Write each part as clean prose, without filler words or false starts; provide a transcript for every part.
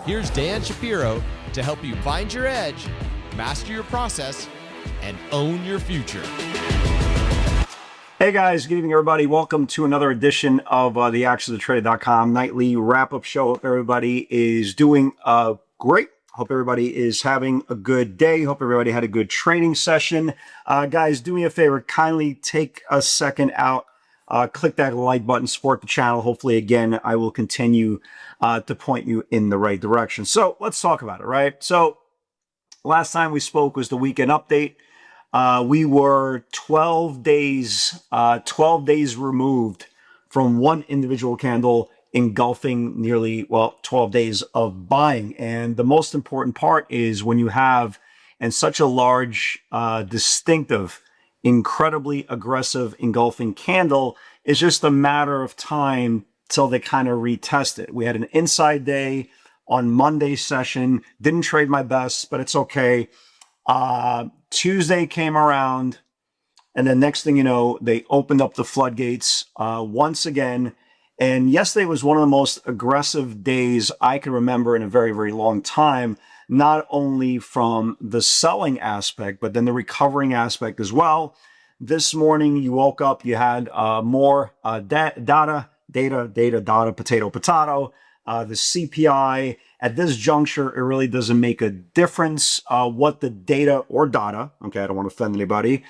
Here's Dan Shapiro to help you find your edge, master your process, and own your future. Hey guys, good evening everybody. Welcome to another edition of the actionsofthetrader.com nightly wrap-up show. Hope everybody is doing great. Hope everybody is having a good day. Hope everybody had a good training session. Guys, do me a favor. Kindly take a second out. Click that like button, support the channel. Hopefully, again, I will continue to point you in the right direction. So let's talk about it, right? So last time we spoke was the weekend update. We were 12 days removed from one individual candle engulfing nearly, 12 days of buying. And the most important part is when you have and such a large, distinctive, incredibly aggressive engulfing candle, it's just a matter of time till they kind of retest it. We had an inside day on Monday session, didn't trade my best, but it's okay. Tuesday came around, and then next thing you know, they opened up the floodgates once again. And yesterday was one of the most aggressive days I can remember in a very, very long time, not only from the selling aspect, but then the recovering aspect as well. This morning, you woke up, you had more data, potato. The CPI, at this juncture, it really doesn't make a difference what the data or data, okay, I don't want to offend anybody,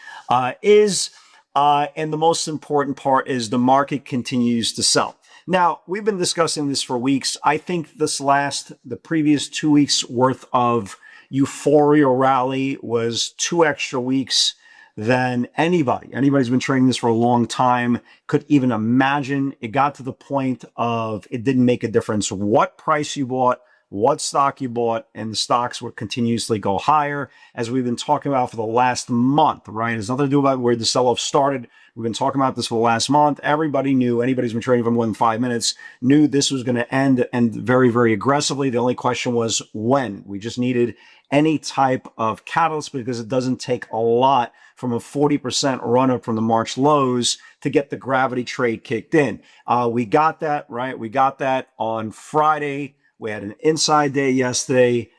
is. And the most important part is the market continues to sell. Now, we've been discussing this for weeks. I think the previous 2 weeks worth of euphoria rally was 2 extra weeks than anybody's been trading this for a long time could even imagine. It got to the point of it didn't make a difference what price you bought, what stock you bought, and the stocks would continuously go higher, as we've been talking about for the last month, right? It has nothing to do about where the sell-off started. We've been talking about this for the last month. Everybody knew, anybody who's been trading for more than 5 minutes knew this was going to end very, very aggressively. The only question was when. We just needed any type of catalyst because it doesn't take a lot from a 40% run up from the March lows to get the gravity trade kicked in. We got that, right? We got that on Friday. We had an inside day yesterday.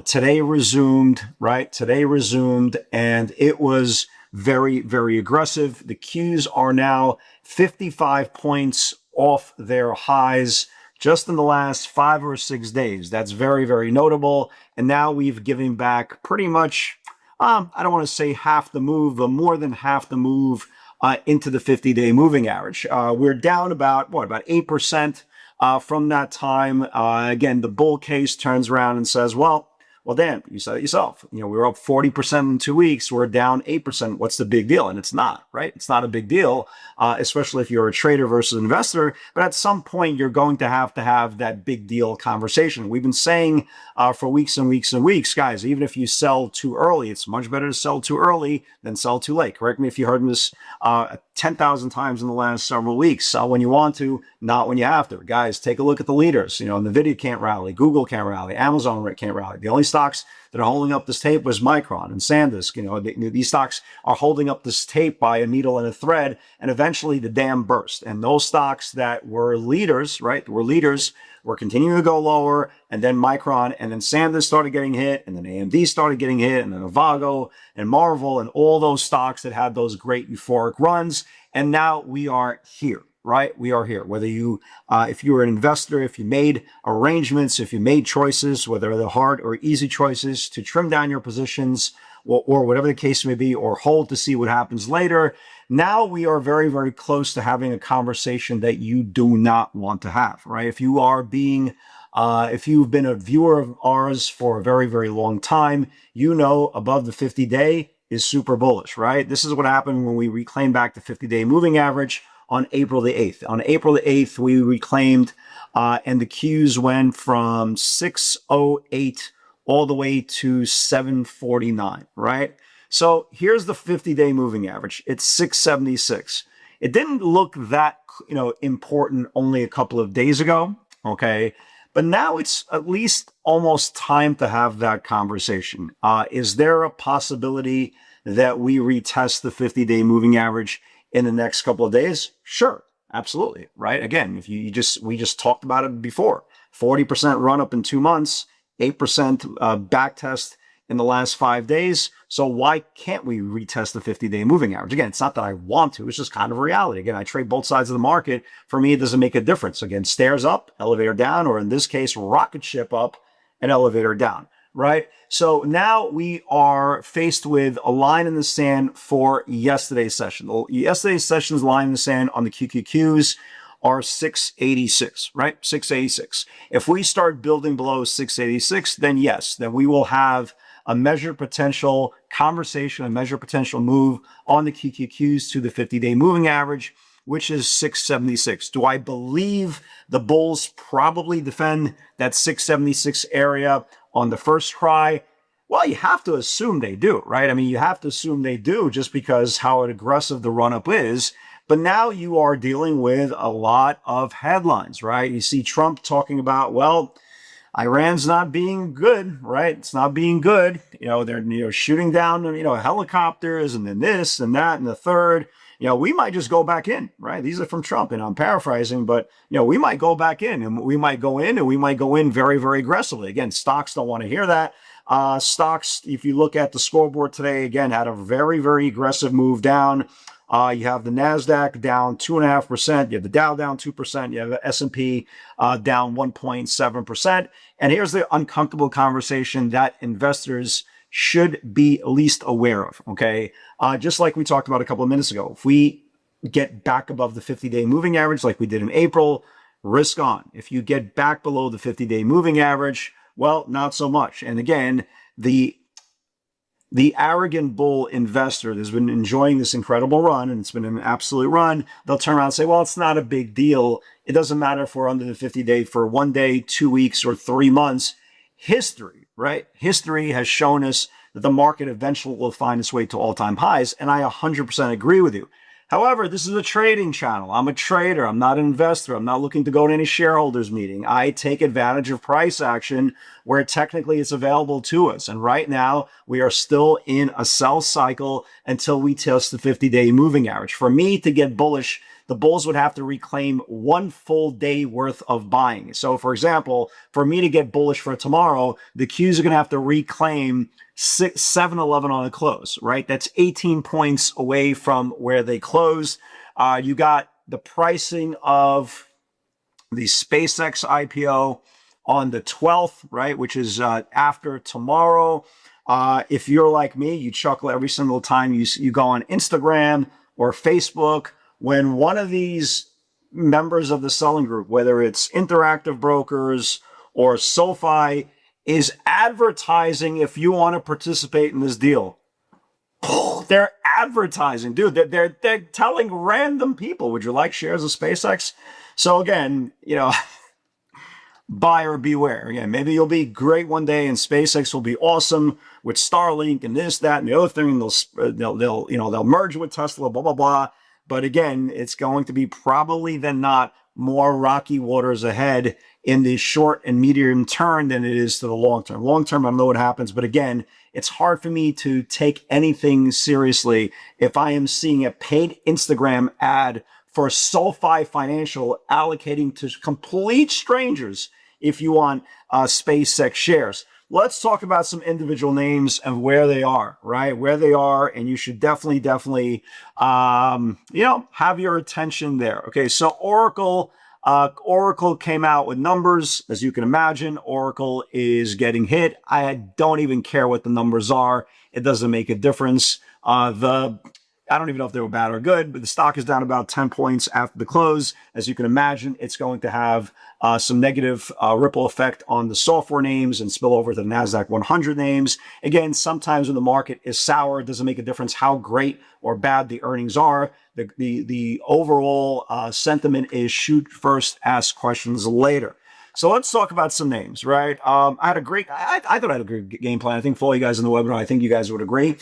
Today resumed, right? Today resumed, and it was very, very aggressive. The Qs are now 55 points off their highs just in the last 5 or 6 days. That's very, very notable. And now we've given back pretty much, I don't want to say half the move, but more than half the move into the 50-day moving average. We're down about 8% from that time. Again, the bull case turns around and says, well, Dan, you said it yourself. We were up 40% in 2 weeks. We're down 8%. What's the big deal? And it's not, right? It's not a big deal, especially if you're a trader versus an investor. But at some point, you're going to have that big deal conversation. We've been saying for weeks and weeks and weeks, guys, even if you sell too early, it's much better to sell too early than sell too late. Correct me if you heard this 10,000 times in the last several weeks. Sell when you want to, not when you have to. Guys, take a look at the leaders. NVIDIA can't rally, Google can't rally, Amazon can't rally. The only stocks that are holding up this tape was Micron and SanDisk. These stocks are holding up this tape by a needle and a thread, and eventually the dam burst. And those stocks that were leaders, right, were continuing to go lower, and then Micron and then SanDisk started getting hit, and then AMD started getting hit, and then Avago and Marvel and all those stocks that had those great euphoric runs. And now we are here. Right? We are here. Whether if you were an investor, if you made arrangements, if you made choices, whether they're hard or easy choices to trim down your positions or whatever the case may be, or hold to see what happens later. Now we are very, very close to having a conversation that you do not want to have, right? If you've been a viewer of ours for a very, very long time, above the 50-day is super bullish, right? This is what happened when we reclaimed back the 50-day moving average on April the 8th. On April the 8th, we reclaimed, and the Qs went from 608 all the way to 749, right? So here's the 50-day moving average. It's 676. It didn't look that, important only a couple of days ago, okay? But now it's at least almost time to have that conversation. Is there a possibility that we retest the 50-day moving average in the next couple of days? Sure, absolutely, right? Again, if we just talked about it before. 40% run up in 2 months, 8% back test in the last 5 days. So why can't we retest the 50-day moving average? Again, it's not that I want to, it's just kind of reality. Again, I trade both sides of the market. For me, it doesn't make a difference. Again, stairs up, elevator down, or in this case, rocket ship up and elevator down, right? So now we are faced with a line in the sand for yesterday's session. Yesterday's session's line in the sand on the QQQs are 686, right? 686. If we start building below 686, then yes, then we will have a measured potential conversation, a measured potential move on the QQQs to the 50-day moving average, which is 676. Do I believe the bulls probably defend that 676 area on the first try? Well, you have to assume they do, right? I mean, you have to assume they do just because how aggressive the run-up is. But now you are dealing with a lot of headlines, right? You see Trump talking about, well, Iran's not being good, right? It's not being good. They're shooting down, helicopters and then this and that and the third. We might just go back in, right? These are from Trump, and I'm paraphrasing, but, we might go back in and we might go in and we might go in very, very aggressively. Again, stocks don't want to hear that. Stocks, if you look at the scoreboard today, again, had a very, very aggressive move down. You have the NASDAQ down 2.5%. You have the Dow down 2%. You have the S&P down 1.7%. And here's the uncomfortable conversation that investors should be at least aware of, okay? Just like we talked about a couple of minutes ago, if we get back above the 50-day moving average like we did in April, risk on. If you get back below the 50-day moving average, well, not so much. And again, the arrogant bull investor that's been enjoying this incredible run, and it's been an absolute run, they'll turn around and say, well, it's not a big deal. It doesn't matter if we're under the 50-day for 1 day, 2 weeks, or 3 months. History, right? History has shown us that the market eventually will find its way to all-time highs, and I 100% agree with you. However, this is a trading channel. I'm a trader. I'm not an investor. I'm not looking to go to any shareholders meeting. I take advantage of price action where technically it's available to us. And right now, we are still in a sell cycle until we test the 50-day moving average. For me to get bullish, the bulls would have to reclaim 1 full day worth of buying. So, for example, for me to get bullish for tomorrow, the Qs are going to have to reclaim 7-11 on the close, right? That's 18 points away from where they closed. You got the pricing of the SpaceX IPO on the 12th, right? Which is after tomorrow. If you're like me, you chuckle every single time you go on Instagram or Facebook when one of these members of the selling group, whether it's Interactive Brokers or SoFi, is advertising if you want to participate in this deal. They're advertising, dude. They're telling random people, would you like shares of SpaceX? So again, buyer beware. Again, maybe you'll be great one day and SpaceX will be awesome with Starlink and this, that, and the other thing. They'll merge with Tesla, blah, blah, blah. But again, it's going to be probably then not more rocky waters ahead in the short and medium term than it is to the long term. Long term, I don't know what happens. But again, it's hard for me to take anything seriously if I am seeing a paid Instagram ad for SoFi Financial allocating to complete strangers if you want SpaceX shares. Let's talk about some individual names and where they are, right? Where they are, and you should definitely, have your attention there. Okay, so Oracle came out with numbers. As you can imagine, Oracle is getting hit. I don't even care what the numbers are. It doesn't make a difference. I don't even know if they were bad or good, but the stock is down about 10 points after the close. As you can imagine, it's going to have some negative ripple effect on the software names and spill over to the NASDAQ 100 names. Again, sometimes when the market is sour, it doesn't make a difference how great or bad the earnings are. The overall sentiment is shoot first, ask questions later. So let's talk about some names, right? I thought I had a great game plan. I think for all you guys in the webinar, I think you guys would agree.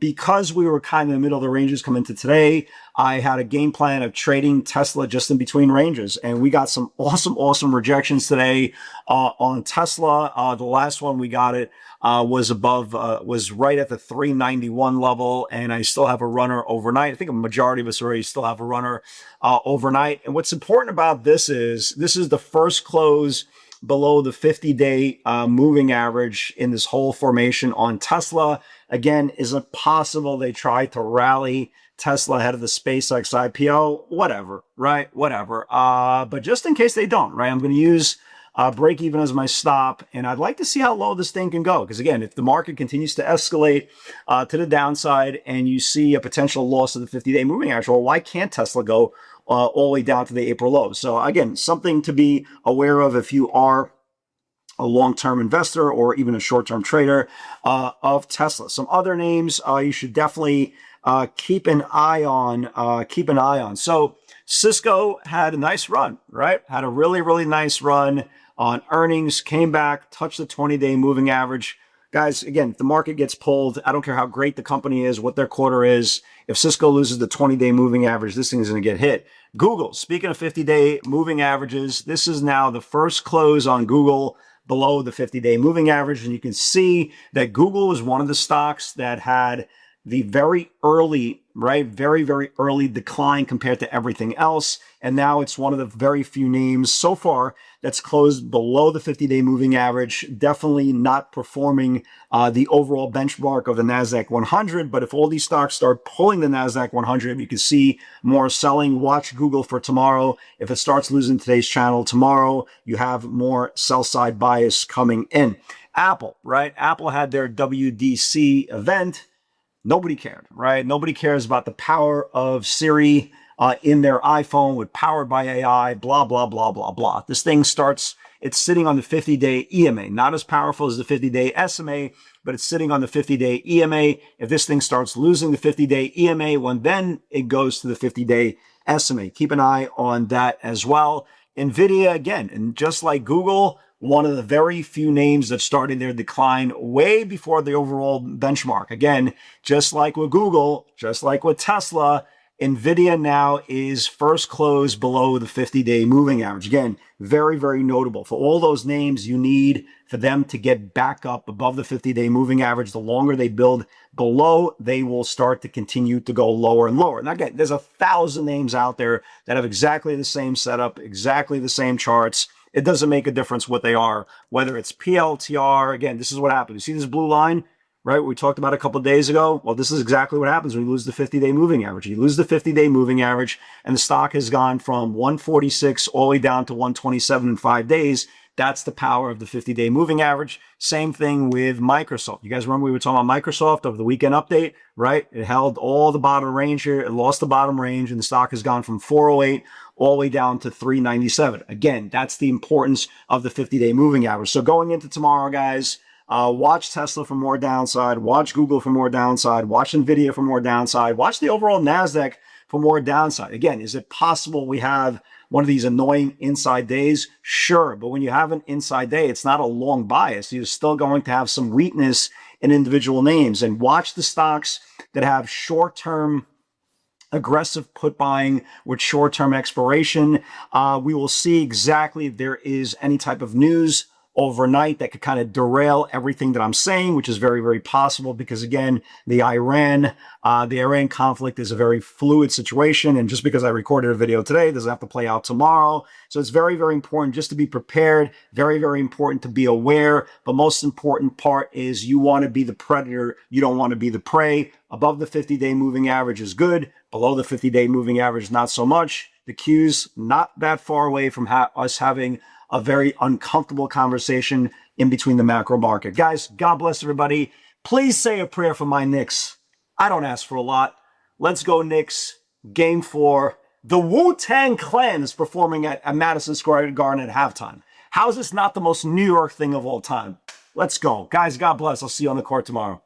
Because we were kind of in the middle of the ranges coming into today, I had a game plan of trading Tesla just in between ranges. And we got some awesome rejections today on Tesla. The last one we got it was right at the 391 level. And I still have a runner overnight. I think a majority of us already still have a runner overnight. And what's important about this is the first close below the 50-day moving average in this whole formation on Tesla. Again, is it possible they tried to rally Tesla ahead of the SpaceX IPO? Whatever, right? Whatever. But just in case they don't, right, I'm going to use break even as my stop, and I'd like to see how low this thing can go. Because again, if the market continues to escalate to the downside and you see a potential loss of the 50-day moving average, well, why can't Tesla go all the way down to the April low? So again, something to be aware of if you are a long-term investor or even a short-term trader of Tesla. Some other names you should definitely keep an eye on. So Cisco had a nice run, right? Had a really, really nice run on earnings, came back, touched the 20-day moving average. Guys, again, if the market gets pulled, I don't care how great the company is, what their quarter is. If Cisco loses the 20-day moving average, this thing is going to get hit. Google, speaking of 50-day moving averages, this is now the first close on Google below the 50-day moving average. And you can see that Google was one of the stocks that had the very early, right, very, very early decline compared to everything else. And now it's one of the very few names so far that's closed below the 50-day moving average, definitely not performing the overall benchmark of the NASDAQ 100. But if all these stocks start pulling the NASDAQ 100, you can see more selling. Watch Google for tomorrow. If it starts losing today's channel tomorrow, you have more sell-side bias coming in. Apple, right? Apple had their WDC event. Nobody cared, right? Nobody cares about the power of Siri in their iPhone with powered by AI, blah, blah, blah, blah, blah. This thing starts, it's sitting on the 50-day EMA, not as powerful as the 50-day SMA, but it's sitting on the 50-day EMA. If this thing starts losing the 50-day EMA, well, then it goes to the 50-day SMA. Keep an eye on that as well. NVIDIA, again, and just like Google, one of the very few names that started their decline way before the overall benchmark. Again, just like with Google, just like with Tesla, NVIDIA now is first close below the 50-day moving average. Again, very, very notable. For all those names, you need for them to get back up above the 50-day moving average. The longer they build below, they will start to continue to go lower and lower. And again, there's 1,000 names out there that have exactly the same setup, exactly the same charts. It doesn't make a difference what they are, whether it's PLTR. Again, this is what happens. You see this blue line, right? We talked about a couple of days ago. Well, this is exactly what happens when you lose the 50-day moving average. You lose the 50-day moving average, and the stock has gone from 146 all the way down to 127 in 5 days. That's the power of the 50-day moving average. Same thing with Microsoft. You guys remember we were talking about Microsoft over the weekend update, right? It held all the bottom range here. It lost the bottom range, and the stock has gone from 408 all the way down to 397. Again, that's the importance of the 50-day moving average. So going into tomorrow, guys, watch Tesla for more downside, watch Google for more downside, watch NVIDIA for more downside, watch the overall NASDAQ for more downside. Again, is it possible we have one of these annoying inside days? Sure, but when you have an inside day, it's not a long bias. You're still going to have some weakness in individual names. And watch the stocks that have short-term aggressive put buying with short-term expiration. We will see exactly if there is any type of news overnight that could kind of derail everything that I'm saying, which is very, very possible because, again, the Iran conflict is a very fluid situation. And just because I recorded a video today, it doesn't have to play out tomorrow. So it's very, very important just to be prepared, very, very important to be aware. But most important part is you want to be the predator. You don't want to be the prey. Above the 50-day moving average is good. Below the 50-day moving average, not so much. The Q's not that far away from us having a very uncomfortable conversation in between the macro market. Guys, God bless everybody. Please say a prayer for my Knicks. I don't ask for a lot. Let's go Knicks. Game 4. The Wu-Tang Clan is performing at Madison Square Garden at halftime. How is this not the most New York thing of all time? Let's go. Guys, God bless. I'll see you on the court tomorrow.